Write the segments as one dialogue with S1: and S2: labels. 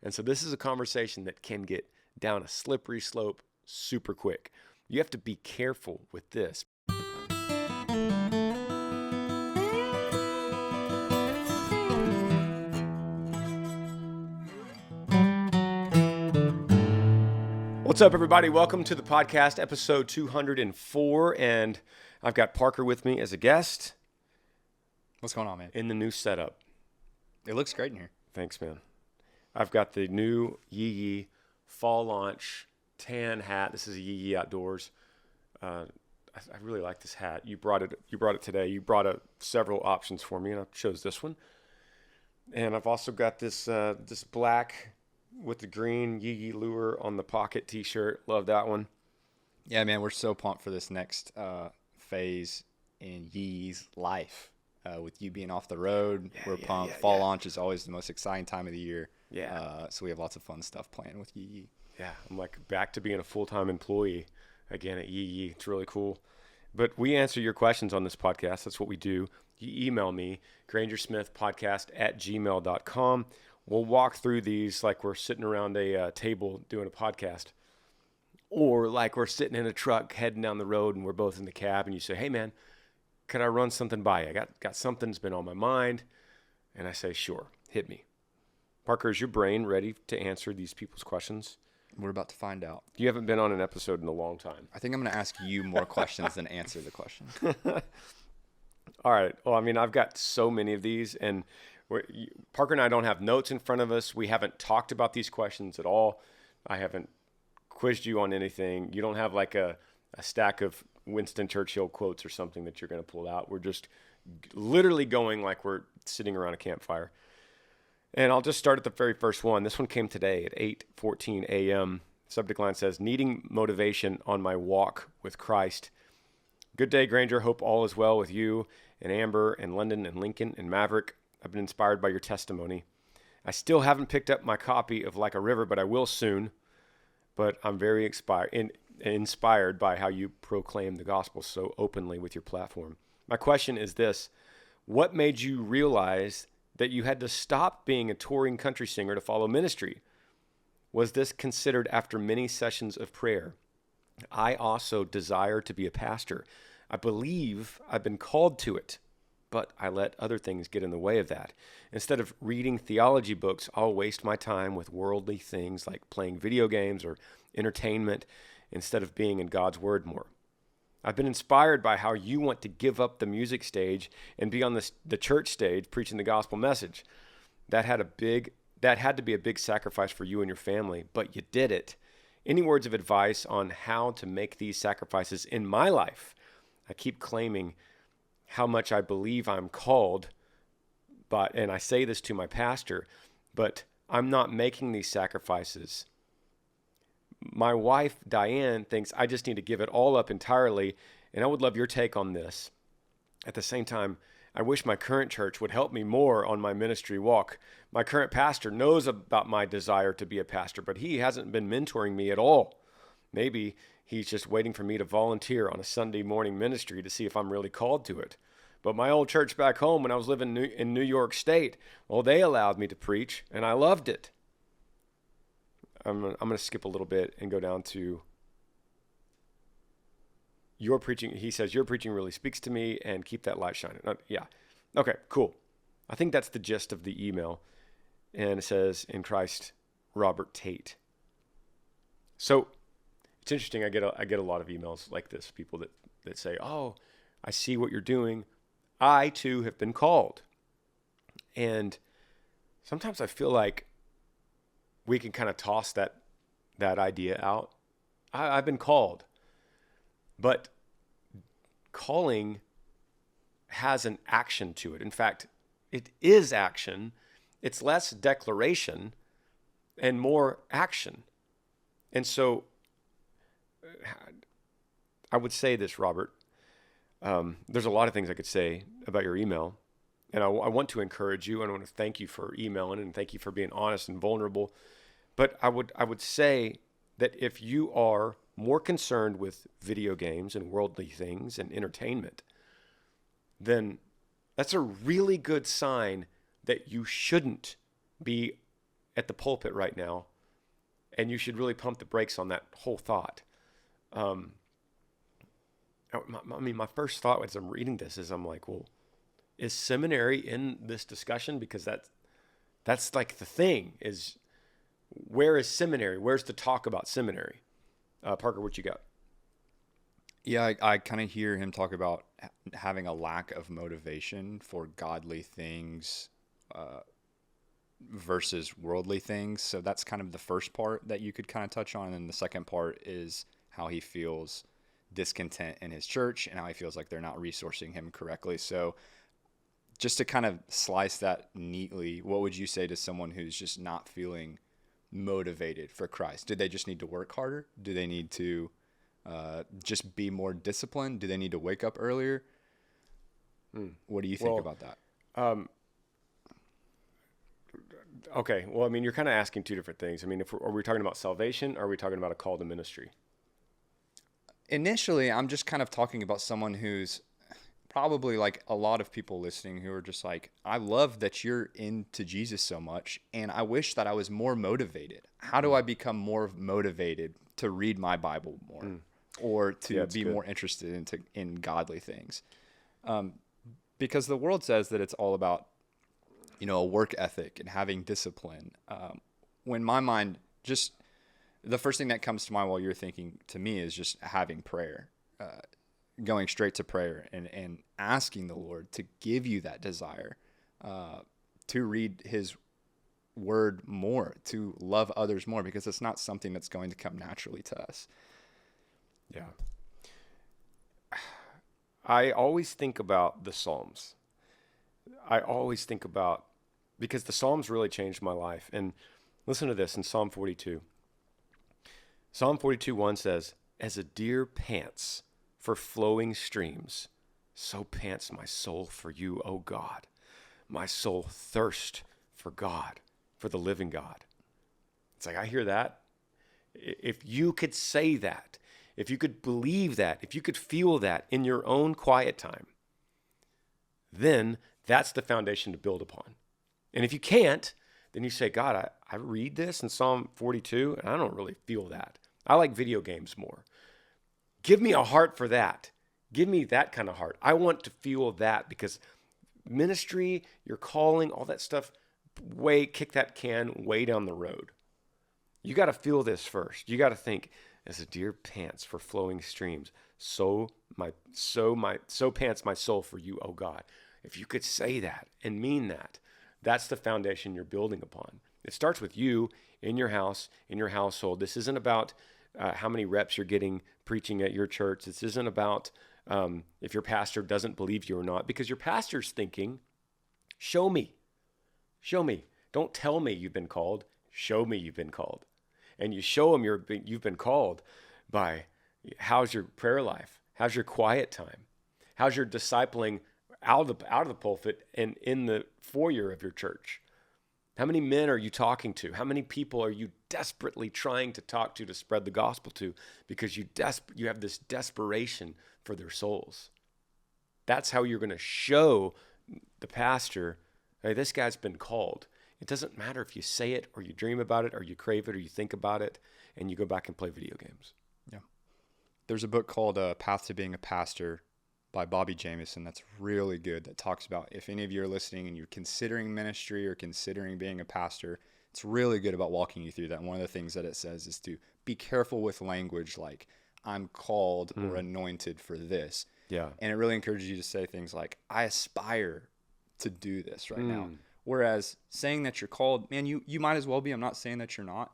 S1: And so this is a conversation that can get down a slippery slope super quick. You have to be careful with this. What's up, everybody? Welcome to the podcast, episode 204, and I've got Parker with me as a guest.
S2: What's going on, man?
S1: In the new setup.
S2: It looks great in here.
S1: Thanks, man. I've got the new Yee fall launch tan hat. This is a Yee Outdoors. I really like this hat. You brought it today. You brought several options for me, and I chose this one. And I've also got this this black with the green Yee lure on the pocket T-shirt. Love that one.
S2: Yeah, man, we're so pumped for this next phase in Yee's life. With you being off the road, we're pumped. Fall launch is always the most exciting time of the year. So we have lots of fun stuff planned with Yee.
S1: Yeah, I'm like back to being a full-time employee again at Yee. It's really cool. But we answer your questions on this podcast. That's what we do. You email me, grangersmithpodcast@gmail.com. We'll walk through these like we're sitting around a table doing a podcast. Or like we're sitting in a truck heading down the road and we're both in the cab and you say, hey, man, could I run something by you? I got something that's been on my mind. And I say, sure, hit me. Parker, is your brain ready to answer these people's questions?
S2: We're about to find out.
S1: You haven't been on an episode in a long time.
S2: I think I'm going to ask you more questions than answer the questions.
S1: All right. Well, I mean, I've got so many of these. And Parker and I don't have notes in front of us. We haven't talked about these questions at all. I haven't quizzed you on anything. You don't have like a stack of Winston Churchill quotes or something that you're going to pull out. We're just literally going like we're sitting around a campfire. And I'll just start at the very first one. This one came today at 8:14 a.m. Subject line says, needing motivation on my walk with Christ. Good day, Granger. Hope all is well with you and Amber and London and Lincoln and Maverick. I've been inspired by your testimony. I still haven't picked up my copy of Like a River, but I will soon. But I'm very inspired by how you proclaim the gospel so openly with your platform. My question is this: what made you realize that you had to stop being a touring country singer to follow ministry? Was this considered after many sessions of prayer? I also desire to be a pastor. I believe I've been called to it, but I let other things get in the way of that. Instead of reading theology books, I'll waste my time with worldly things like playing video games or entertainment instead of being in God's Word more. I've been inspired by how you want to give up the music stage and be on the church stage preaching the gospel message. That had to be a big sacrifice for you and your family, but you did it. Any words of advice on how to make these sacrifices in my life? I keep claiming how much I believe I'm called, and I say this to my pastor, but I'm not making these sacrifices. My wife, Diane, thinks I just need to give it all up entirely, and I would love your take on this. At the same time, I wish my current church would help me more on my ministry walk. My current pastor knows about my desire to be a pastor, but he hasn't been mentoring me at all. Maybe he's just waiting for me to volunteer on a Sunday morning ministry to see if I'm really called to it. But my old church back home when I was living in New York State, well, they allowed me to preach, and I loved it. I'm going to skip a little bit and go down to your preaching. He says, your preaching really speaks to me and keep that light shining. Yeah. Okay, cool. I think that's the gist of the email. And it says, in Christ, Robert Tate. So it's interesting. I get a lot of emails like this, people that say, oh, I see what you're doing. I too have been called. And sometimes I feel like we can kind of toss that idea out. I've been called. But calling has an action to it. In fact, it is action. It's less declaration and more action. And so I would say this, Robert. There's a lot of things I could say about your email. And I want to encourage you. And I want to thank you for emailing and thank you for being honest and vulnerable. But I would say that if you are more concerned with video games and worldly things and entertainment, then that's a really good sign that you shouldn't be at the pulpit right now, and you should really pump the brakes on that whole thought. I mean, my first thought as I'm reading this is I'm like, well, is seminary in this discussion? Because that's like the thing is, where is seminary? Where's the talk about seminary? Parker, what you got?
S2: Yeah, I kind of hear him talk about having a lack of motivation for godly things versus worldly things. So that's kind of the first part that you could kind of touch on. And the second part is how he feels discontent in his church and how he feels like they're not resourcing him correctly. So just to kind of slice that neatly, what would you say to someone who's just not feeling motivated for Christ? Do they just need to work harder? Do they need to just be more disciplined? Do they need to wake up earlier? What do you think about that?
S1: Okay. Well, I mean, you're kind of asking two different things. I mean, are we talking about salvation or are we talking about a call to ministry?
S2: Initially, I'm just kind of talking about someone who's probably like a lot of people listening who are just like, I love that you're into Jesus so much, and I wish that I was more motivated. How do I become more motivated to read my Bible more or to be more interested in godly things? Because the world says that it's all about, a work ethic and having discipline. When my mind, just the first thing that comes to mind while you're thinking to me is just having prayer, going straight to prayer and asking the Lord to give you that desire to read his word more, to love others more, because it's not something that's going to come naturally to us.
S1: Yeah. I always think about the Psalms. Because the Psalms really changed my life. And listen to this in Psalm 42. Psalm 42:1 says, "As a deer pants for flowing streams, so pants my soul for you, O God. My soul thirsts for God, for the living God." It's like, I hear that. If you could say that, if you could believe that, if you could feel that in your own quiet time, then that's the foundation to build upon. And if you can't, then you say, God, I read this in Psalm 42, and I don't really feel that. I like video games more. Give me a heart for that. Give me that kind of heart. I want to feel that, because ministry, your calling, all that stuff, kick that can way down the road. You got to feel this first. You got to think, as a deer pants for flowing streams, so pants my soul for you, O God. If you could say that and mean that, that's the foundation you're building upon. It starts with you in your house, in your household. This isn't about how many reps you're getting preaching at your church. This isn't about if your pastor doesn't believe you or not, because your pastor's thinking, show me. Don't tell me you've been called. Show me you've been called. And you show them you've been called by how's your prayer life? How's your quiet time? How's your discipling out of the pulpit and in the foyer of your church? How many men are you talking to? How many people are you desperately trying to talk to spread the gospel to, because you have this desperation for their souls? That's how you're going to show the pastor, hey, this guy's been called. It doesn't matter if you say it or you dream about it or you crave it or you think about it and you go back and play video games.
S2: Yeah. There's a book called Path to Being a Pastor by Bobby Jamieson that's really good, that talks about, if any of you are listening and you're considering ministry or considering being a pastor, it's really good about walking you through that. And one of the things that it says is to be careful with language like, I'm called or anointed for this. Yeah. And it really encourages you to say things like, I aspire to do this right now. Whereas saying that you're called, man, you might as well be. I'm not saying that you're not,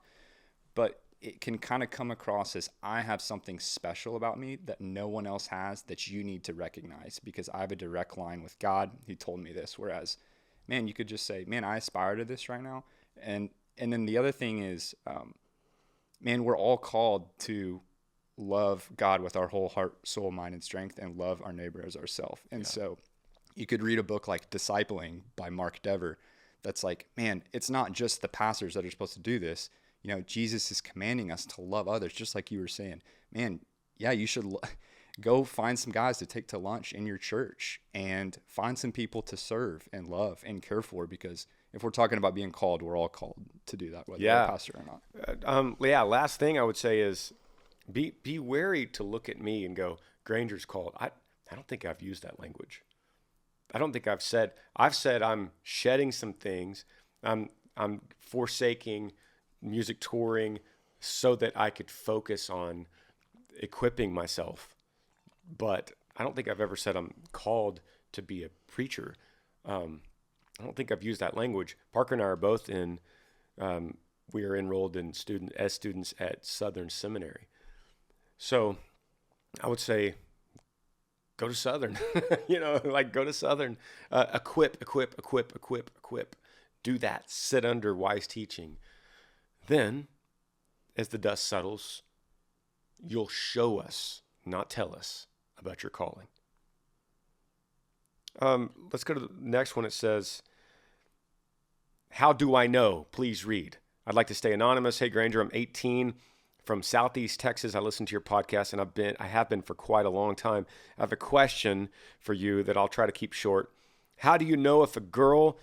S2: but it can kind of come across as, I have something special about me that no one else has that you need to recognize, because I have a direct line with God. He told me this. Whereas, man, you could just say, man, I aspire to this right now. And then the other thing is, man, we're all called to love God with our whole heart, soul, mind, and strength, and love our neighbor as ourselves. And so you could read a book like Discipling by Mark Dever. That's like, man, it's not just the pastors that are supposed to do this. Jesus is commanding us to love others, just like you were saying. Man, yeah, you should go find some guys to take to lunch in your church and find some people to serve and love and care for, because if we're talking about being called, we're all called to do that, whether we're a pastor or not.
S1: Last thing I would say is be wary to look at me and go, Granger's called. I don't think I've used that language. I don't think I've said I'm shedding some things. I'm forsaking music touring so that I could focus on equipping myself. But I don't think I've ever said I'm called to be a preacher. I don't think I've used that language. Parker and I are both we are enrolled as students at Southern Seminary. So I would say, go to Southern, go to Southern, equip. Do that. Sit under wise teaching. Then, as the dust settles, you'll show us, not tell us, about your calling. Let's go to the next one. It says, how do I know? Please read. I'd like to stay anonymous. Hey, Granger, I'm 18 from Southeast Texas. I listen to your podcast, and I have been for quite a long time. I have a question for you that I'll try to keep short. How do you know if a girl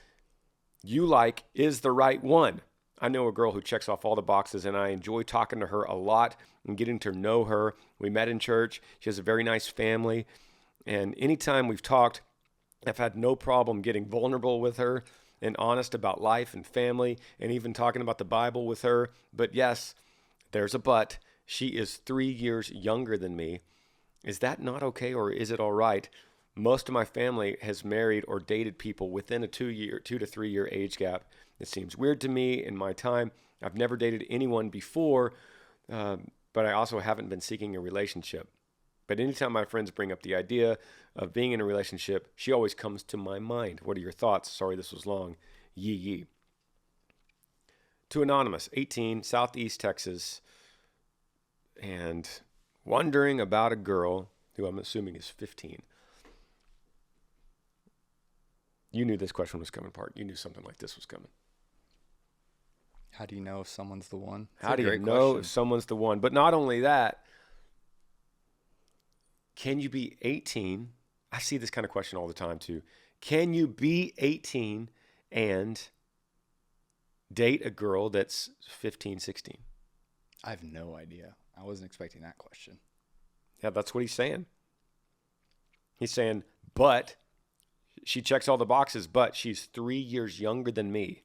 S1: you like is the right one? I know a girl who checks off all the boxes, and I enjoy talking to her a lot and getting to know her. We met in church. She has a very nice family, and anytime we've talked, I've had no problem getting vulnerable with her and honest about life and family, and even talking about the Bible with her. But yes, there's a but. She is 3 years younger than me. Is that not okay, or is it all right? Most of my family has married or dated people within a 2 to 3 year age gap. It seems weird to me in my time. I've never dated anyone before, but I also haven't been seeking a relationship. But anytime my friends bring up the idea of being in a relationship, she always comes to my mind. What are your thoughts? Sorry, this was long. Yee. To Anonymous, 18, Southeast Texas, and wondering about a girl who I'm assuming is 15. You knew this question was coming, Park. You knew something like this was coming.
S2: How do you know if someone's the one?
S1: How do you know if someone's the one? But not only that, can you be 18? I see this kind of question all the time too. Can you be 18 and date a girl that's 15, 16?
S2: I have no idea. I wasn't expecting that question.
S1: Yeah, that's what he's saying. He's saying, but she checks all the boxes, but she's 3 years younger than me.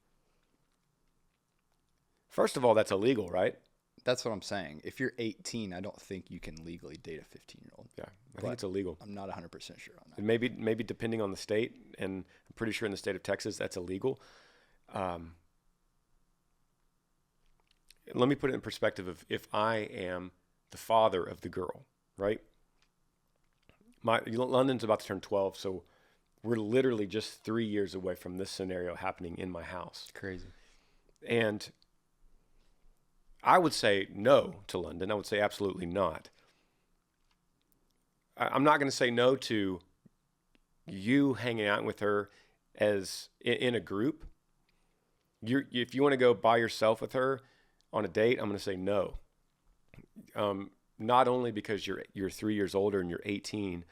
S1: First of all, that's illegal, right?
S2: That's what I'm saying. If you're 18, I don't think you can legally date a 15-year-old.
S1: Yeah, I think it's illegal.
S2: I'm not 100% sure on that.
S1: And maybe depending on the state, and I'm pretty sure in the state of Texas that's illegal. Let me put it in perspective of if I am the father of the girl, right? London's about to turn 12, so we're literally just 3 years away from this scenario happening in my house.
S2: Crazy.
S1: And I would say no to London. I would say absolutely not. I'm not going to say no to you hanging out with her as in a group. If you want to go by yourself with her on a date, I'm going to say no. Not only because you're 3 years older and you're 18,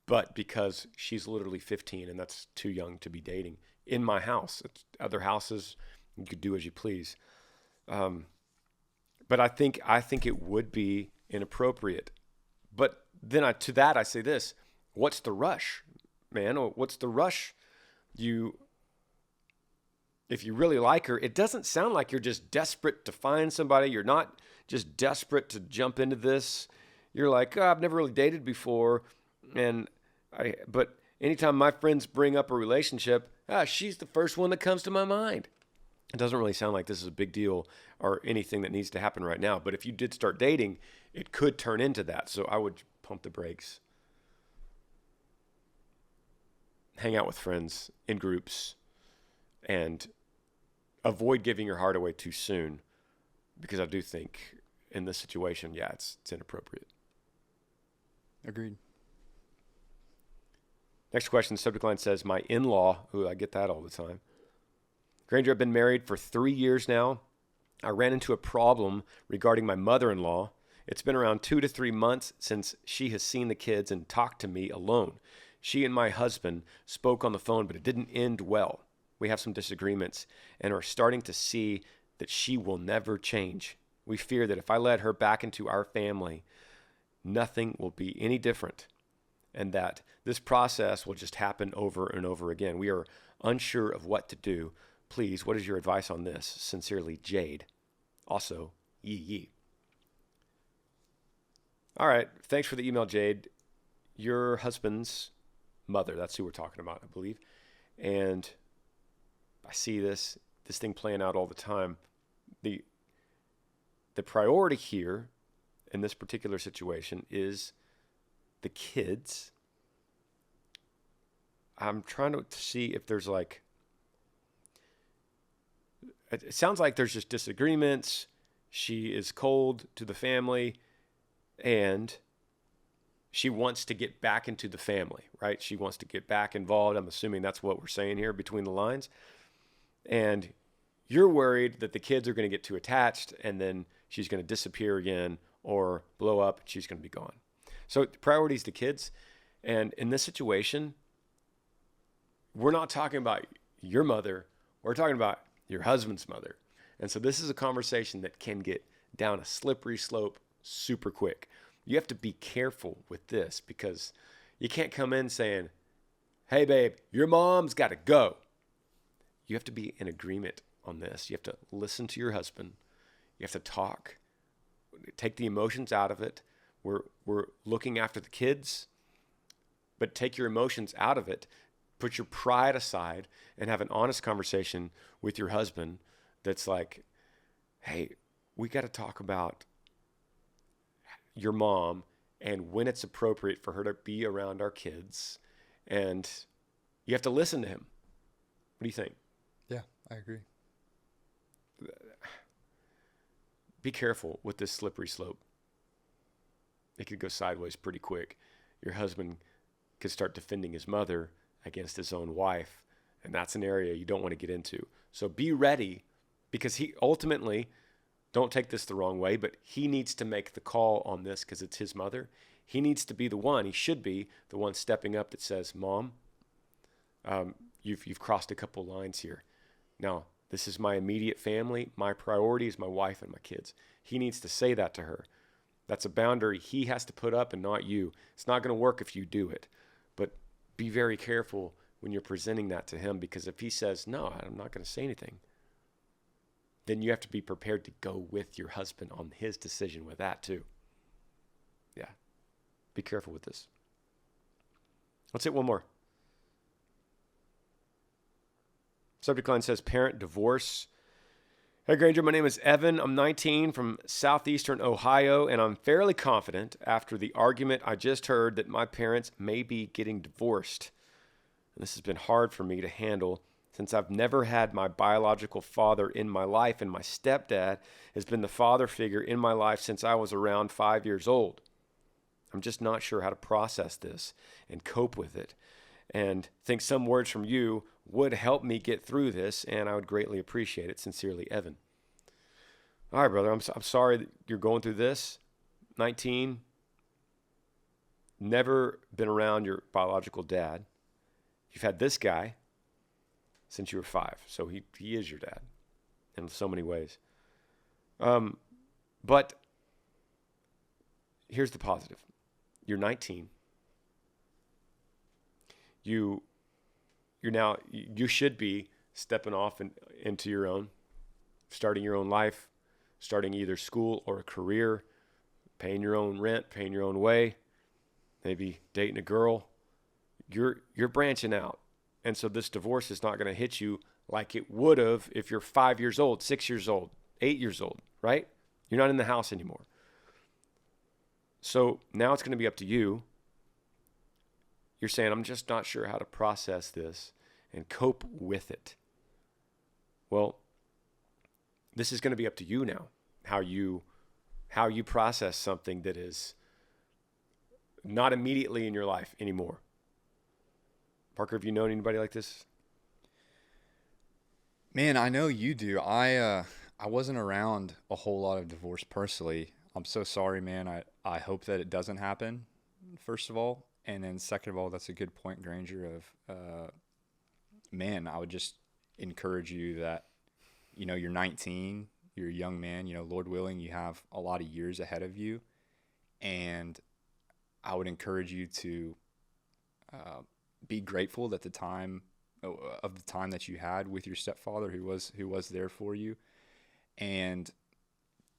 S1: but because she's literally 15 and that's too young to be dating in my house. It's other houses, you could do as you please. But I think it would be inappropriate. But then I say this: what's the rush, man? Or what's the rush? If you really like her, it doesn't sound like you're just desperate to find somebody. You're not just desperate to jump into this. You're like, I've never really dated before, but anytime my friends bring up a relationship, she's the first one that comes to my mind. It doesn't really sound like this is a big deal or anything that needs to happen right now. But if you did start dating, it could turn into that. So I would pump the brakes. Hang out with friends in groups and avoid giving your heart away too soon, because I do think in this situation, it's inappropriate.
S2: Agreed.
S1: Next question, subject line says, my in-law, who I get that all the time. Granger, I've been married for 3 years now. I ran into a problem regarding my mother-in-law. It's been around 2 to 3 months since she has seen the kids and talked to me alone. She and my husband spoke on the phone, but it didn't end well. we have some disagreements and are starting to see that she will never change. We fear that if I let her back into our family, nothing will be any different, and that this process will just happen over and over again. We are unsure of what to do. Please, what is your advice on this? Sincerely, Jade. Also, Yee. All right. Thanks for the email, Jade. Your husband's mother, that's who we're talking about, I believe. And I see this thing playing out all the time. The priority here in this particular situation is the kids. I'm trying to see if there's like, it sounds like there's just disagreements. She is cold to the family and she wants to get back into the family, right? She wants to get back involved. I'm assuming that's what we're saying here between the lines. And you're worried that the kids are going to get too attached and then she's going to disappear again or blow up and she's going to be gone. So the priority is the kids. And in this situation, we're not talking about your mother. We're talking about your husband's mother. And so this is a conversation that can get down a slippery slope super quick. You have to be careful with this because you can't come in saying, hey, babe, your mom's got to go. You have to be in agreement on this. You have to listen to your husband. You have to talk. Take the emotions out of it. We're looking after the kids, but take your emotions out of it. Put your pride aside and have an honest conversation with your husband that's like, hey, we got to talk about your mom and when it's appropriate for her to be around our kids. And you have to listen to him. What do you think?
S2: Yeah, I agree.
S1: Be careful with this slippery slope. It could go sideways pretty quick. Your husband could start defending his mother against his own wife, and that's an area you don't want to get into. So be ready, because he ultimately, don't take this the wrong way, but he needs to make the call on this because it's his mother. He needs to be the one, he should be the one stepping up that says, Mom, you've crossed a couple lines here. Now, this is my immediate family. My priority is my wife and my kids. He needs to say that to her. That's a boundary he has to put up and not you. It's not going to work if you do it. But be very careful when you're presenting that to him, because if he says, no, I'm not going to say anything, then you have to be prepared to go with your husband on his decision with that too. Yeah. Be careful with this. Let's hit one more. Subject line says, parent divorce. Hey, Granger, my name is Evan. I'm 19 from southeastern Ohio, and I'm fairly confident after the argument I just heard that my parents may be getting divorced. And this has been hard for me to handle since I've never had my biological father in my life, and my stepdad has been the father figure in my life since I was around 5 years old. I'm just not sure how to process this and cope with it, and think some words from you would help me get through this, and I would greatly appreciate it. Sincerely, Evan. All right, brother, I'm sorry that you're going through this. 19, never been around your biological dad. You've had this guy since you were 5, so he is your dad in so many ways. But here's the positive. You're 19. You should be stepping off into your own, starting your own life, starting either school or a career, paying your own rent, paying your own way, maybe dating a girl. You're branching out. And so this divorce is not going to hit you like it would have if you're 5 years old, 6 years old, 8 years old, right? You're not in the house anymore. So now it's going to be up to you. You're saying, I'm just not sure how to process this and cope with it. Well, this is going to be up to you now, how you process something that is not immediately in your life anymore. Parker, have you known anybody like this?
S2: Man, I know you do. I wasn't around a whole lot of divorce personally. I'm so sorry, man. I hope that it doesn't happen, first of all. And then second of all, that's a good point, Granger, of, man, I would just encourage you that, you're 19, you're a young man, Lord willing, you have a lot of years ahead of you. And I would encourage you to be grateful that the time that you had with your stepfather who was there for you, and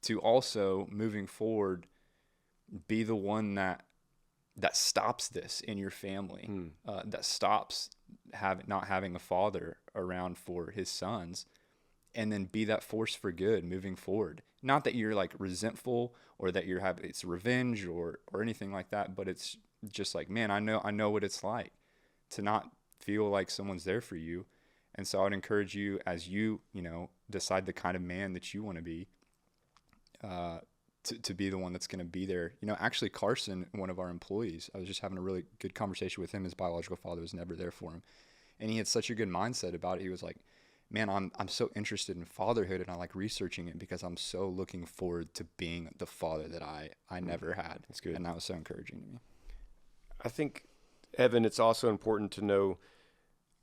S2: to also, moving forward, be the one that stops this in your family, that stops not having a father around for his sons, and then be that force for good moving forward. Not that you're like resentful or that it's revenge or anything like that, but it's just like, man, I know what it's like to not feel like someone's there for you. And so I would encourage you, as you decide the kind of man that you want to be, to be the one that's going to be there. Actually, Carson, one of our employees, I was just having a really good conversation with him. His biological father was never there for him, and he had such a good mindset about it. He was like, man, I'm so interested in fatherhood, and I like researching it because I'm so looking forward to being the father that I never had.
S1: That's good.
S2: And that was so encouraging to me.
S1: I think, Evan, it's also important to know,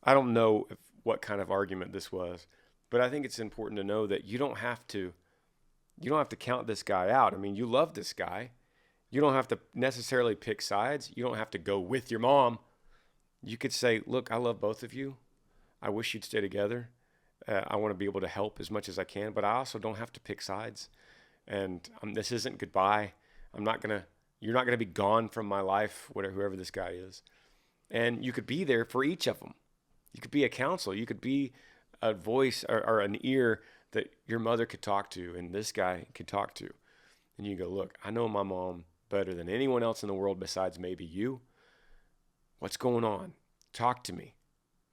S1: I don't know what kind of argument this was, but I think it's important to know that you don't have to count this guy out. I mean, you love this guy. You don't have to necessarily pick sides. You don't have to go with your mom. You could say, look, I love both of you. I wish you'd stay together. I want to be able to help as much as I can, but I also don't have to pick sides. And this isn't goodbye. You're not going to be gone from my life, whoever this guy is. And you could be there for each of them. You could be a counsel. You could be a voice or an ear that your mother could talk to and this guy could talk to. And you go, look, I know my mom better than anyone else in the world besides maybe you. What's going on? Talk to me.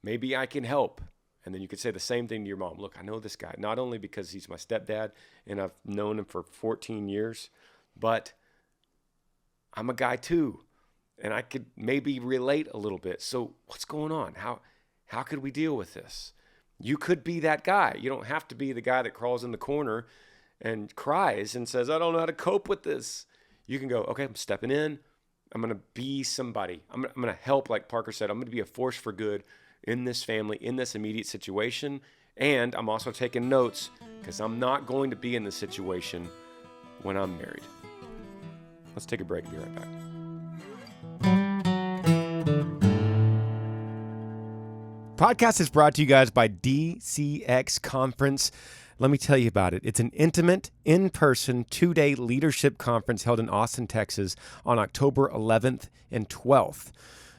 S1: Maybe I can help. And then you could say the same thing to your mom. Look, I know this guy, not only because he's my stepdad and I've known him for 14 years, but I'm a guy too. And I could maybe relate a little bit. So what's going on? How could we deal with this? You could be that guy. You don't have to be the guy that crawls in the corner and cries and says, I don't know how to cope with this. You can go, okay, I'm stepping in. I'm going to be somebody. I'm going to help, like Parker said. I'm going to be a force for good in this family, in this immediate situation. And I'm also taking notes because I'm not going to be in this situation when I'm married. Let's take a break and be right back. Podcast is brought to you guys by DCX Conference. Let me tell you about it. It's an intimate, in-person, 2-day leadership conference held in Austin, Texas on October 11th and 12th.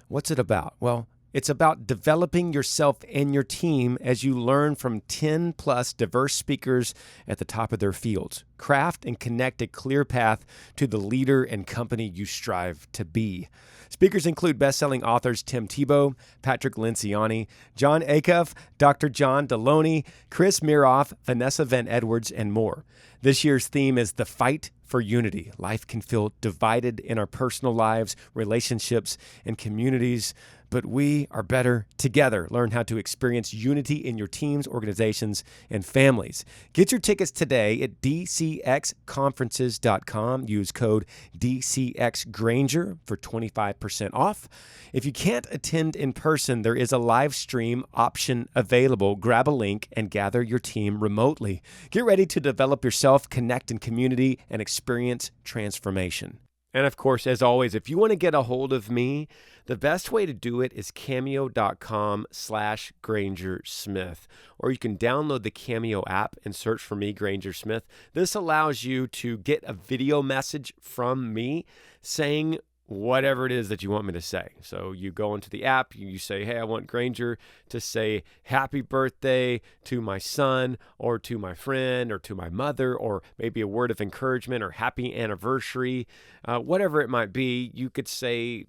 S1: What's it about? Well, it's about developing yourself and your team as you learn from 10 plus diverse speakers at the top of their fields. Craft and connect a clear path to the leader and company you strive to be. Speakers include best-selling authors Tim Tebow, Patrick Lenciani, John Acuff, Dr. John Deloney, Chris Miroff, Vanessa Van Edwards, and more. This year's theme is The Fight for Unity. Life can feel divided in our personal lives, relationships, and communities, but we are better together. Learn how to experience unity in your teams, organizations, and families. Get your tickets today at dcxconferences.com. Use code DCXGranger for 25% off. If you can't attend in person, there is a live stream option available. Grab a link and gather your team remotely. Get ready to develop yourself, connect in community, and experience transformation. And of course, as always, if you want to get a hold of me, the best way to do it is cameo.com/Granger Smith, or you can download the Cameo app and search for me, Granger Smith. This allows you to get a video message from me saying whatever it is that you want me to say. So you go into the app, you say, hey, I want Granger to say happy birthday to my son or to my friend or to my mother, or maybe a word of encouragement or happy anniversary, whatever it might be. You could say,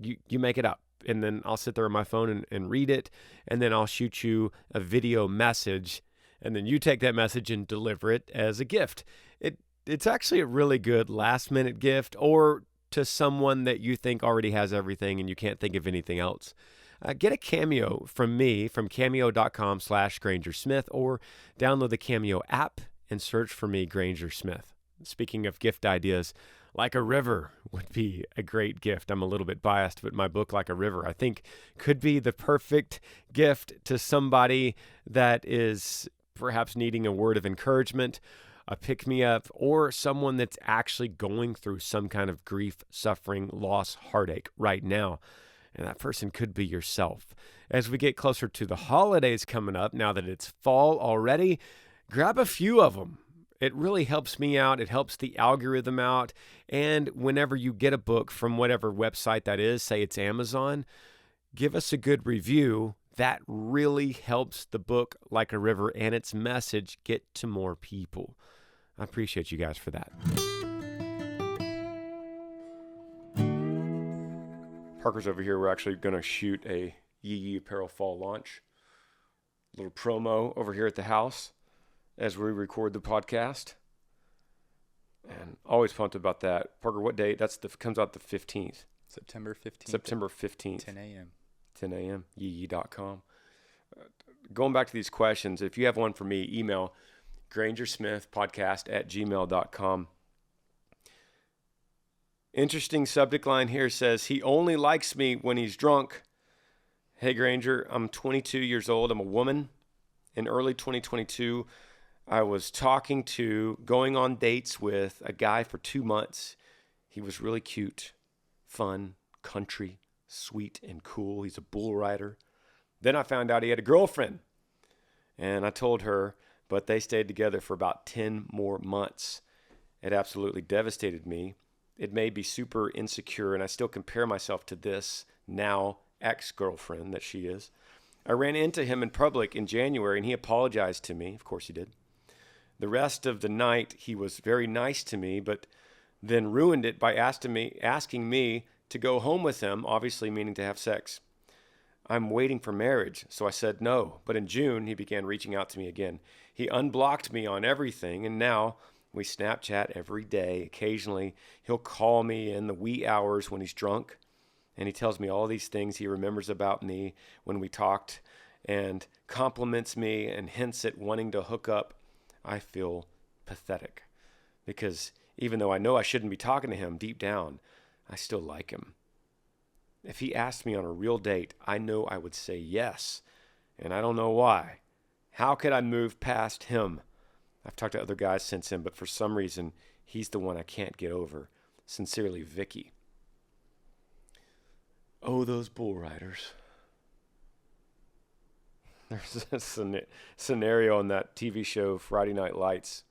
S1: you make it up, and then I'll sit there on my phone and read it, and then I'll shoot you a video message, and then you take that message and deliver it as a gift. It's actually a really good last minute gift, or to someone that you think already has everything and you can't think of anything else. Get a Cameo from me from cameo.com/Granger Smith, or download the Cameo app and search for me, Granger Smith. Speaking of gift ideas, Like a River would be a great gift. I'm a little bit biased, but my book, Like a River, I think could be the perfect gift to somebody that is perhaps needing a word of encouragement, a pick-me-up, or someone that's actually going through some kind of grief, suffering, loss, heartache right now. And that person could be yourself. As we get closer to the holidays coming up, now that it's fall already, grab a few of them. It really helps me out. It helps the algorithm out. And whenever you get a book from whatever website that is, say it's Amazon, give us a good review. That really helps the book Like a River and its message get to more people. I appreciate you guys for that. Parker's over here. We're actually going to shoot a Yee Apparel fall launch. A little promo over here at the house as we record the podcast. And always pumped about that. Parker, what date? Comes out the 15th.
S2: September 15th.
S1: September 15th.
S2: 10 a.m.
S1: 10 a.m. Yee.com. Going back to these questions, if you have one for me, email Granger Smith Podcast at gmail.com. Interesting subject line here says, he only likes me when he's drunk. Hey, Granger, I'm 22 years old. I'm a woman. In early 2022, I was going on dates with a guy for 2 months. He was really cute, fun, country, sweet, and cool. He's a bull rider. Then I found out he had a girlfriend. And I told her, but they stayed together for about 10 more months. It absolutely devastated me. It made me super insecure, and I still compare myself to this now ex-girlfriend that she is. I ran into him in public in January, and he apologized to me. Of course he did. The rest of the night, he was very nice to me, but then ruined it by asking me to go home with him, obviously meaning to have sex. I'm waiting for marriage, so I said no. But in June, he began reaching out to me again. He unblocked me on everything, and now we Snapchat every day. Occasionally, he'll call me in the wee hours when he's drunk, and he tells me all these things he remembers about me when we talked, and compliments me and hints at wanting to hook up. I feel pathetic because even though I know I shouldn't be talking to him, deep down, I still like him. If he asked me on a real date, I know I would say yes, and I don't know why. How could I move past him? I've talked to other guys since him, but for some reason, he's the one I can't get over. Sincerely, Vicky. Oh, those bull riders. There's a scenario on that TV show, Friday Night Lights,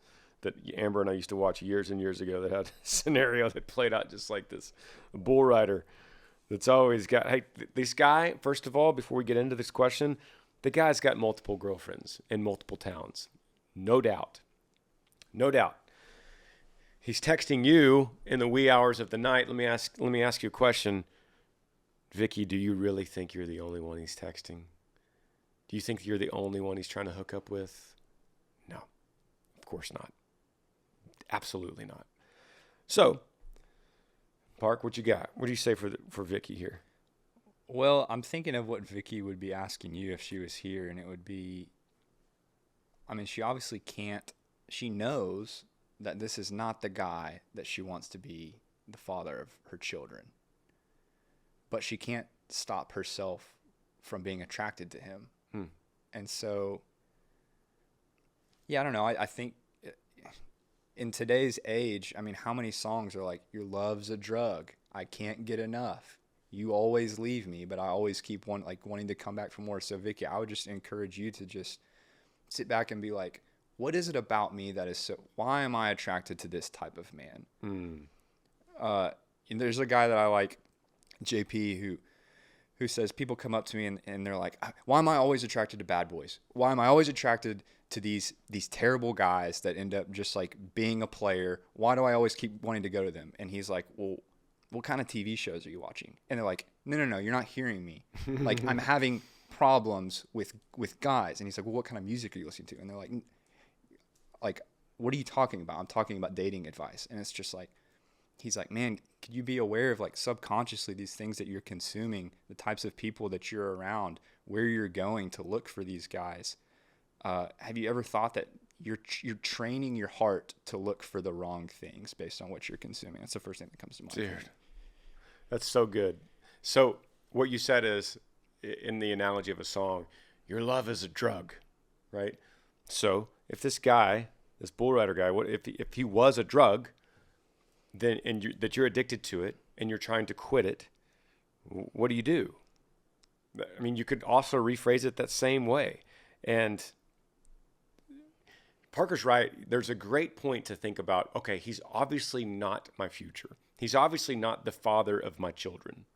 S1: that Amber and I used to watch years and years ago that had a scenario that played out just like this. A bull rider that's always got, hey, this guy, first of all, before we get into this question, the guy's got multiple girlfriends in multiple towns. No doubt. No doubt. He's texting you in the wee hours of the night. Let me ask you a question. Vicky, do you really think you're the only one he's texting? Do you think you're the only one he's trying to hook up with? No, of course not. Absolutely not. So, Park, what you got? What do you say for Vicky here?
S2: Well, I'm thinking of what Vicky would be asking you if she was here, and it would be, I mean, she obviously can't, she knows that this is not the guy that she wants to be the father of her children. But she can't stop herself from being attracted to him. And so, yeah, I don't know. I think in today's age, I mean, how many songs are like, your love's a drug, I can't get enough, you always leave me, but I always keep wanting to come back for more. So, Vicky, I would just encourage you to just sit back and be like, what is it about me that is so, why am I attracted to this type of man? And there's a guy that I like, JP, who says people come up to me and they're like, why am I always attracted to bad boys? Why am I always attracted to these terrible guys that end up just like being a player? Why do I always keep wanting to go to them? And he's like, well, what kind of TV shows are you watching? And they're like, no, you're not hearing me. Like, I'm having problems with guys. And he's like, well, what kind of music are you listening to? And they're like, what are you talking about? I'm talking about dating advice. And it's just like, he's like, man, could you be aware of like subconsciously these things that you're consuming, the types of people that you're around, where you're going to look for these guys? Have you ever thought that you're training your heart to look for the wrong things based on what you're consuming. That's the first thing that comes to mind.
S1: Dude, that's so good. So what you said is, in the analogy of a song, your love is a drug, right? So if this guy, this bull rider guy, what if he was a drug, then that you're addicted to it and you're trying to quit it, what do you do? I mean, you could also rephrase it that same way. And Parker's right. There's a great point to think about. Okay, he's obviously not my future. He's obviously not the father of my children.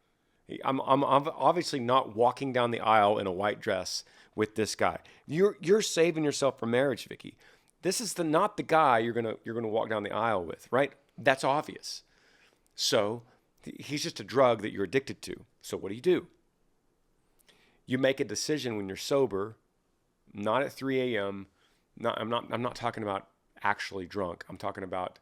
S1: I'm obviously not walking down the aisle in a white dress with this guy. You're saving yourself for marriage, Vicky. This is not the guy you're gonna walk down the aisle with, right? That's obvious. So he's just a drug that you're addicted to. So what do? You make a decision when you're sober, not at 3 a.m. I'm not talking about actually drunk. I'm talking about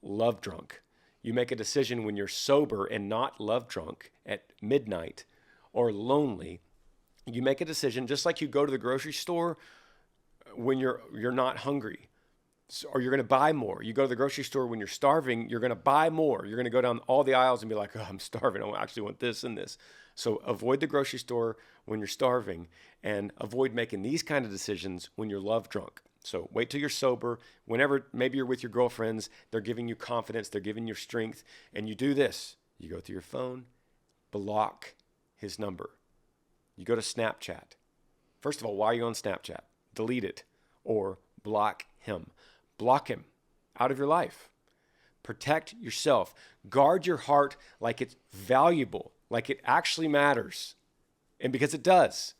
S1: love drunk. You make a decision when you're sober and not love drunk at midnight or lonely. You make a decision just like you go to the grocery store when you're not hungry, or you're going to buy more. You go to the grocery store when you're starving, you're going to buy more. You're going to go down all the aisles and be like, oh, I'm starving. I actually want this and this. So avoid the grocery store when you're starving, and avoid making these kind of decisions when you're love drunk. So wait till you're sober. Whenever maybe you're with your girlfriends, they're giving you confidence, they're giving you strength, and you do this. You go through your phone, block his number. You go to Snapchat. First of all, why are you on Snapchat? Delete it or block him. Block him out of your life. Protect yourself. Guard your heart like it's valuable, like it actually matters. And because it does,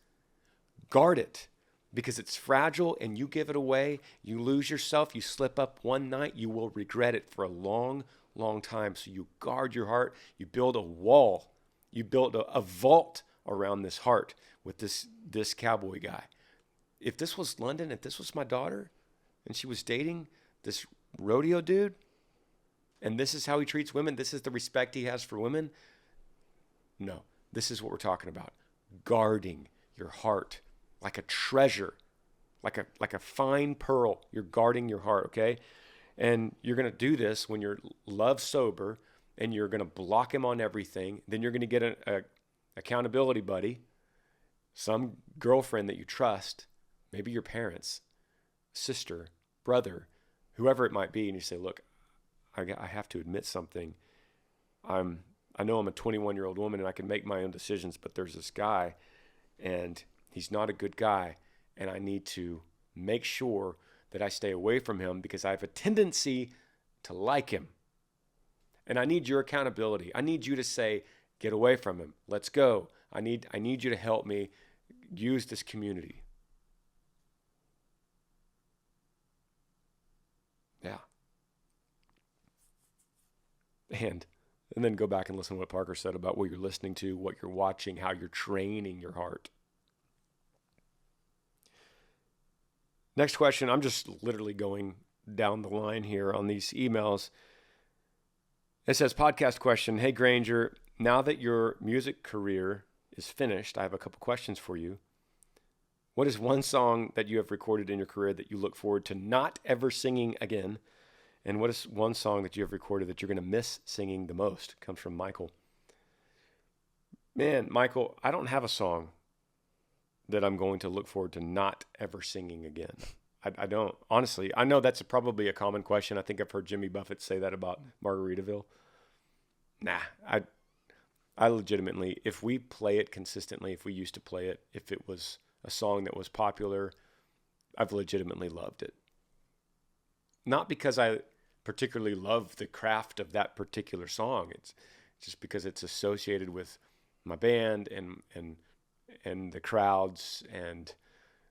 S1: guard it. Because it's fragile and you give it away, you lose yourself, you slip up one night, you will regret it for a long, long time. So you guard your heart, you build a wall, you build a vault around this heart with this cowboy guy. If this was London, if this was my daughter, and she was dating this rodeo dude, and this is how he treats women, this is the respect he has for women, no, this is what we're talking about. Guarding your heart. Like a treasure, like a fine pearl. You're guarding your heart, okay? And you're going to do this when you're love sober, and you're going to block him on everything. Then you're going to get an accountability buddy, some girlfriend that you trust, maybe your parents, sister, brother, whoever it might be, and you say, look, I have to admit something. I know I'm a 21-year-old woman and I can make my own decisions, but there's this guy, and he's not a good guy, and I need to make sure that I stay away from him because I have a tendency to like him. And I need your accountability. I need you to say, get away from him. Let's go. I need you to help me use this community. Yeah. And then go back and listen to what Parker said about what you're listening to, what you're watching, how you're training your heart. Next question. I'm just literally going down the line here on these emails. It says, podcast question. Hey, Granger, now that your music career is finished, I have a couple questions for you. What is one song that you have recorded in your career that you look forward to not ever singing again? And what is one song that you have recorded that you're going to miss singing the most? Comes from Michael. Man, Michael, I don't have a song that I'm going to look forward to not ever singing again. I don't. Honestly, I know that's probably a common question. I think I've heard Jimmy Buffett say that about Margaritaville. Nah, I legitimately, if we play it consistently, if we used to play it, if it was a song that was popular, I've legitimately loved it. Not because I particularly love the craft of that particular song. It's just because it's associated with my band and the crowds, and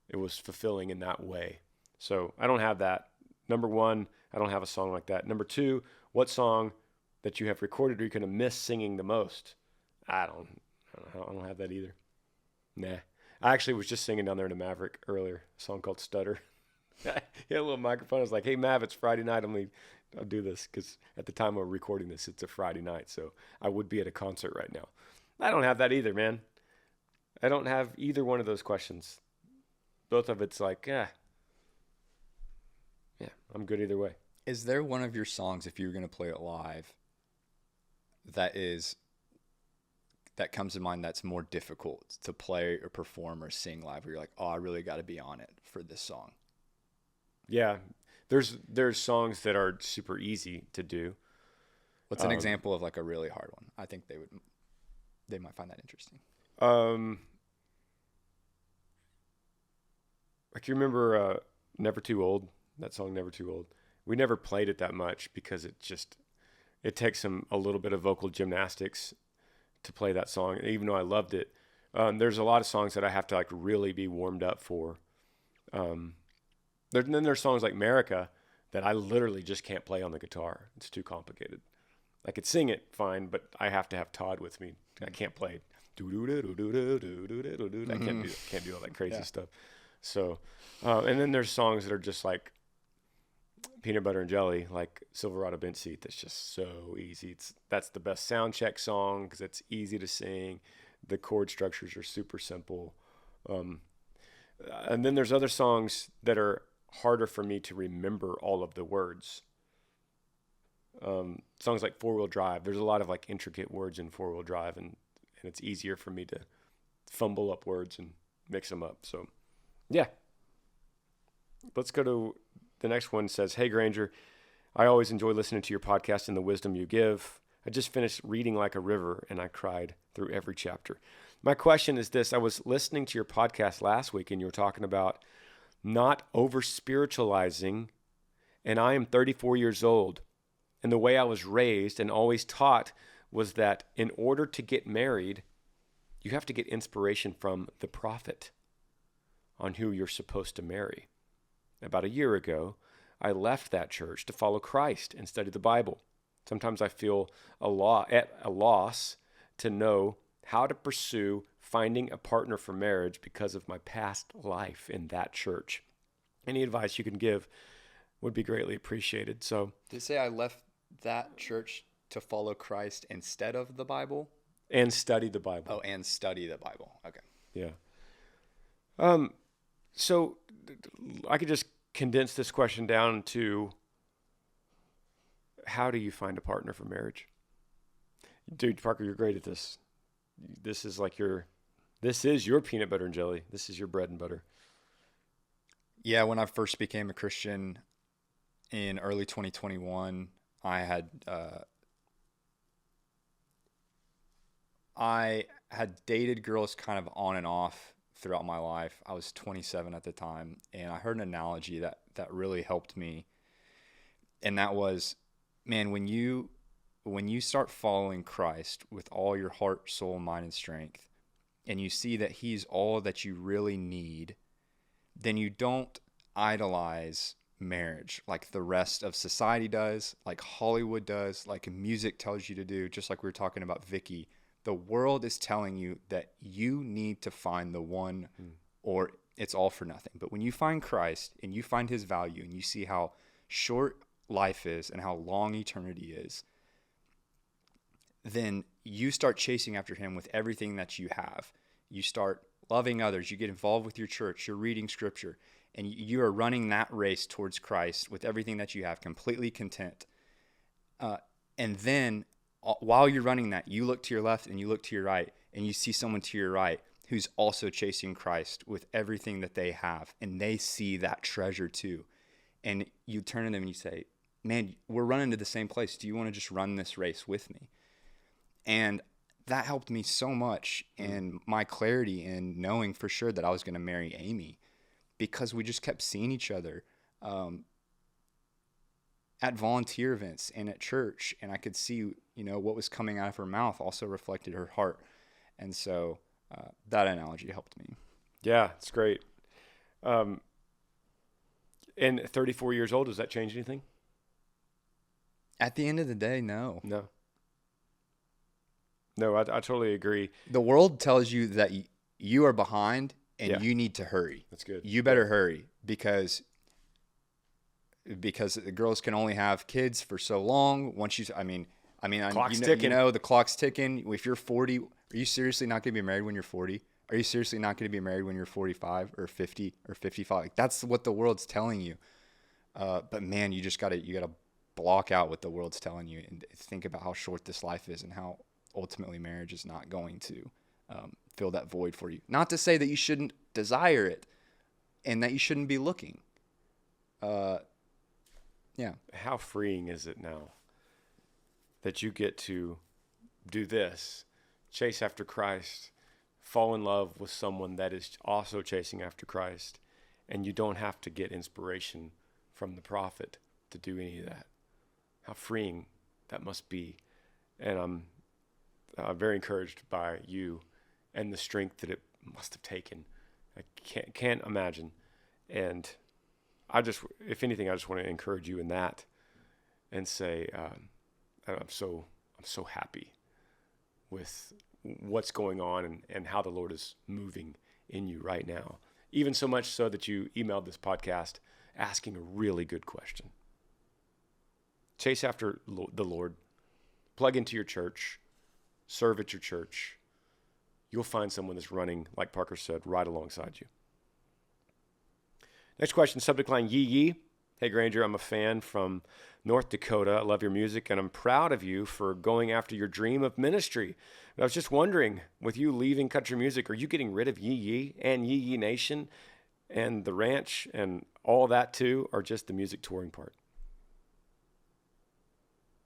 S1: it was fulfilling in that way. So I don't have that. Number one, I don't have a song like that. Number two, what song that you have recorded are you going to miss singing the most? I don't have that either. Nah. I actually was just singing down there in a Maverick earlier, a song called Stutter. He had a little microphone. I was like, hey, Mav, it's Friday night. I'll do this because at the time we're recording this, it's a Friday night. So I would be at a concert right now. I don't have that either, man. I don't have either one of those questions. Both of it's like, Yeah, I'm good either way.
S2: Is there one of your songs, if you were going to play it live, that comes to mind that's more difficult to play or perform or sing live, where you're like, oh, I really got to be on it for this song?
S1: Yeah, there's songs that are super easy to do.
S2: What's an example of like a really hard one? I think they might find that interesting.
S1: Like you remember Never Too Old, that song Never Too Old? We never played it that much because it takes a little bit of vocal gymnastics to play that song, even though I loved it. There's a lot of songs that I have to like really be warmed up for. Then there's songs like America that I literally just can't play on the guitar. It's too complicated. I could sing it fine, but I have to have Todd with me. I can't play. I can't do all that crazy stuff. So, and then there's songs that are just like Peanut Butter and Jelly, like Silverado Bench Seat. That's just so easy. That's the best sound check song because it's easy to sing. The chord structures are super simple. And then there's other songs that are harder for me to remember all of the words. Songs like Four Wheel Drive. There's a lot of like intricate words in Four Wheel Drive, and it's easier for me to fumble up words and mix them up. So, yeah. Let's go to the next one. Says, hey, Granger, I always enjoy listening to your podcast and the wisdom you give. I just finished reading Like a River, and I cried through every chapter. My question is this. I was listening to your podcast last week, and you were talking about not over-spiritualizing, and I am 34 years old. And the way I was raised and always taught was that in order to get married, you have to get inspiration from the prophet on who you're supposed to marry. About a year ago, I left that church to follow Christ and study the Bible. Sometimes I feel at a loss to know how to pursue finding a partner for marriage because of my past life in that church. Any advice you can give would be greatly appreciated. So,
S2: did it say I left that church to follow Christ instead of the Bible?
S1: And study the Bible.
S2: Oh, and study the Bible. Okay.
S1: Yeah. So I could just condense this question down to, how do you find a partner for marriage? Dude, Parker, you're great at this. This is your peanut butter and jelly. This is your bread and butter.
S2: Yeah, when I first became a Christian in early 2021, I had dated girls kind of on and off throughout my life. I was 27 at the time, and I heard an analogy that really helped me. And that was, man, when you start following Christ with all your heart, soul, mind, and strength, and you see that he's all that you really need, then you don't idolize marriage like the rest of society does, like Hollywood does, like music tells you to do, just like we were talking about Vicky. The world is telling you that you need to find the one or it's all for nothing. But when you find Christ and you find his value and you see how short life is and how long eternity is, then you start chasing after him with everything that you have. You start loving others. You get involved with your church. You're reading scripture. And you are running that race towards Christ with everything that you have, completely content. And then while you're running that, you look to your left and you look to your right, and you see someone to your right who's also chasing Christ with everything that they have, and they see that treasure too. And you turn to them and you say, man, we're running to the same place. Do you want to just run this race with me? And that helped me so much in my clarity in knowing for sure that I was going to marry Amy, because we just kept seeing each other at volunteer events and at church, and I could see, what was coming out of her mouth also reflected her heart. And so that analogy helped me.
S1: Yeah, it's great. And 34 years old, does that change anything?
S2: At the end of the day, no.
S1: No, I totally agree.
S2: The world tells you that you are behind and you need to hurry.
S1: That's good.
S2: You better hurry because the girls can only have kids for so long. Once
S1: Clock's ticking.
S2: The clock's ticking. If you're 40, are you seriously not going to be married when you're 40? Are you seriously not going to be married when you're 45 or 50 or 55? Like, that's what the world's telling you. But man, you gotta block out what the world's telling you and think about how short this life is and how ultimately marriage is not going to fill that void for you. Not to say that you shouldn't desire it and that you shouldn't be looking. Yeah.
S1: How freeing is it now that you get to do this, chase after Christ, fall in love with someone that is also chasing after Christ, and you don't have to get inspiration from the prophet to do any of that. How freeing that must be. And I'm very encouraged by you and the strength that it must have taken. I can't imagine. And if anything, I just want to encourage you in that and say, I'm so happy with what's going on and how the Lord is moving in you right now. Even so much so that you emailed this podcast asking a really good question. Chase after the Lord. Plug into your church. Serve at your church. You'll find someone that's running, like Parker said, right alongside you. Next question, subject line, Yee. Hey, Granger, I'm a fan from North Dakota. I love your music, and I'm proud of you for going after your dream of ministry. But I was just wondering, with you leaving country music, are you getting rid of Yee and Yee Nation and the ranch and all that too, or just the music touring part?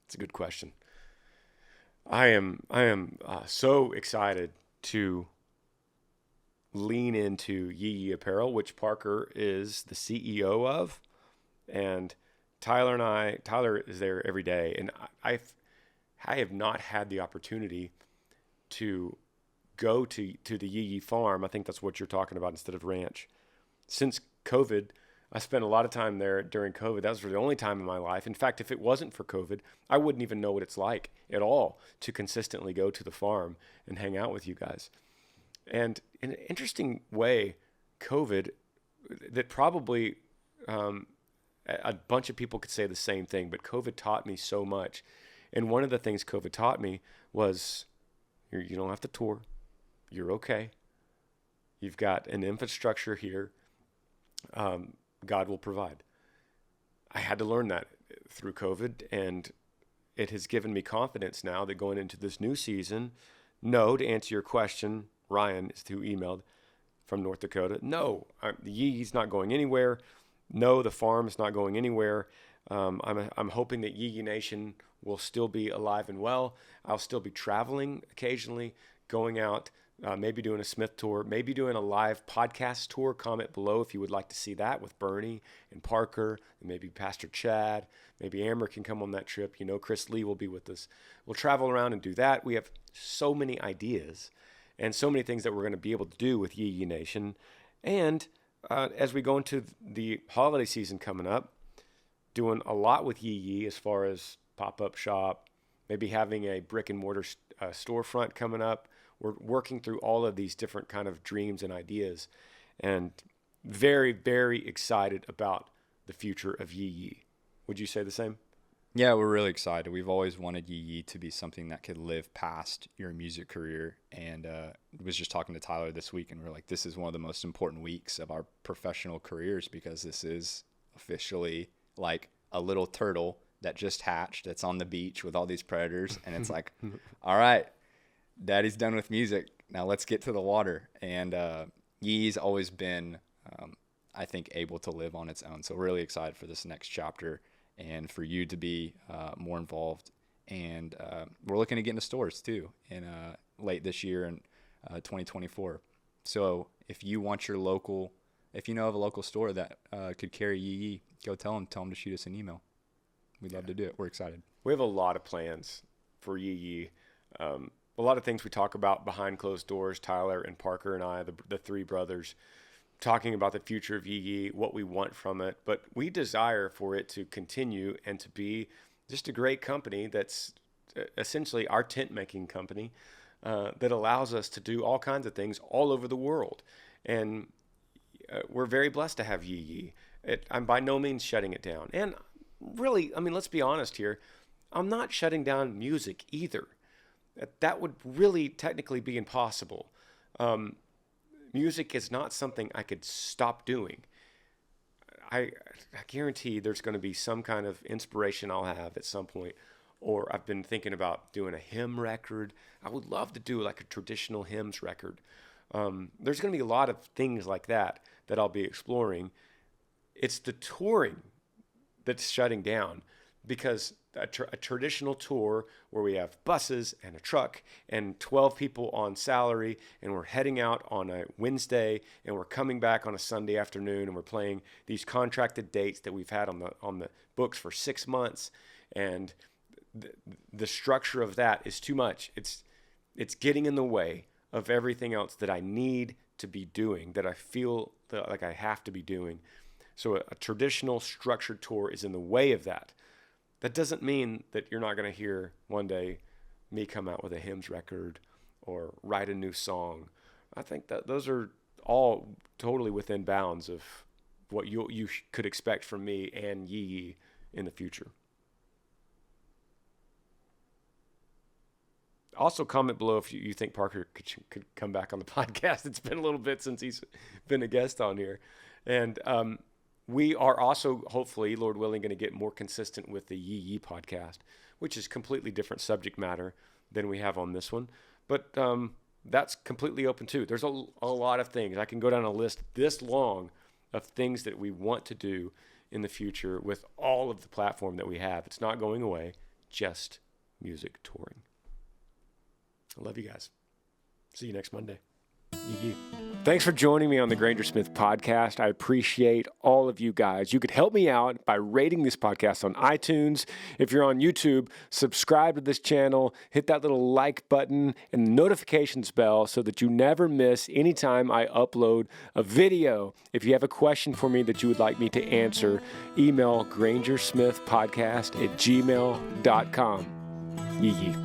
S1: It's a good question. I am so excited to lean into Yee Apparel, which Parker is the CEO of, and Tyler is there every day, and I have not had the opportunity to go to the Yee farm. I think that's what you're talking about instead of ranch. Since COVID, I spent a lot of time there during COVID. That was the only time in my life. In fact, if it wasn't for COVID, I wouldn't even know what it's like at all to consistently go to the farm and hang out with you guys. And in an interesting way, COVID, that probably a bunch of people could say the same thing, but COVID taught me so much. And one of the things COVID taught me was you don't have to tour. You're okay. You've got an infrastructure here. God will provide. I had to learn that through COVID, and it has given me confidence now that going into this new season, no, to answer your question, Ryan is who emailed from North Dakota. No, the Yee's not going anywhere. No, the farm is not going anywhere. I'm hoping that Yee Nation will still be alive and well. I'll still be traveling occasionally, going out, maybe doing a Smith tour, maybe doing a live podcast tour. Comment below if you would like to see that with Bernie and Parker, and maybe Pastor Chad. Maybe Amber can come on that trip. Chris Lee will be with us. We'll travel around and do that. We have so many ideas and so many things that we're going to be able to do with Yee Nation. And as we go into the holiday season coming up, doing a lot with Yee as far as pop-up shop, maybe having a brick and mortar storefront coming up. We're working through all of these different kind of dreams and ideas, and very, very excited about the future of Yee. Would you say the same?
S2: Yeah, we're really excited. We've always wanted Yee to be something that could live past your music career. And was just talking to Tyler this week, and we're like, this is one of the most important weeks of our professional careers, because this is officially like a little turtle that just hatched that's on the beach with all these predators. And it's like, all right, Daddy's done with music. Now let's get to the water. And Yee's always been, I think, able to live on its own. So we're really excited for this next chapter and for you to be more involved. And we're looking to get into stores too in late this year in 2024. So if you want your local, if you know of a local store that could carry Yee, go tell them to shoot us an email. We'd love to do it. We're excited.
S1: We have a lot of plans for Yee. A lot of things we talk about behind closed doors, Tyler and Parker and I, the three brothers, talking about the future of Yee, what we want from it. But we desire for it to continue and to be just a great company that's essentially our tent-making company that allows us to do all kinds of things all over the world. And we're very blessed to have Yee. I'm by no means shutting it down. And really, let's be honest here. I'm not shutting down music either. That would really technically be impossible. Music is not something I could stop doing. I guarantee there's going to be some kind of inspiration I'll have at some point. Or I've been thinking about doing a hymn record. I would love to do like a traditional hymns record. There's going to be a lot of things like that I'll be exploring. It's the touring that's shutting down, because a traditional tour where we have buses and a truck and 12 people on salary, and we're heading out on a Wednesday and we're coming back on a Sunday afternoon, and we're playing these contracted dates that we've had on the books for 6 months, and the structure of that is too much. It's getting in the way of everything else that I need to be doing, that I feel like I have to be doing. So a traditional structured tour is in the way of that. That doesn't mean that you're not going to hear one day me come out with a hymns record or write a new song. I think that those are all totally within bounds of what you could expect from me and Yee in the future. Also, comment below if you think Parker could come back on the podcast. It's been a little bit since he's been a guest on here. And we are also, hopefully, Lord willing, going to get more consistent with the Yee podcast, which is completely different subject matter than we have on this one. But that's completely open too. There's a lot of things. I can go down a list this long of things that we want to do in the future with all of the platform that we have. It's not going away, just music touring. I love you guys. See you next Monday. Yee. Thanks for joining me on the Granger Smith Podcast. I appreciate all of you guys. You could help me out by rating this podcast on iTunes. If you're on YouTube, subscribe to this channel, hit that little like button and the notifications bell so that you never miss any time I upload a video. If you have a question for me that you would like me to answer, email grangersmithpodcast@gmail.com. Yee.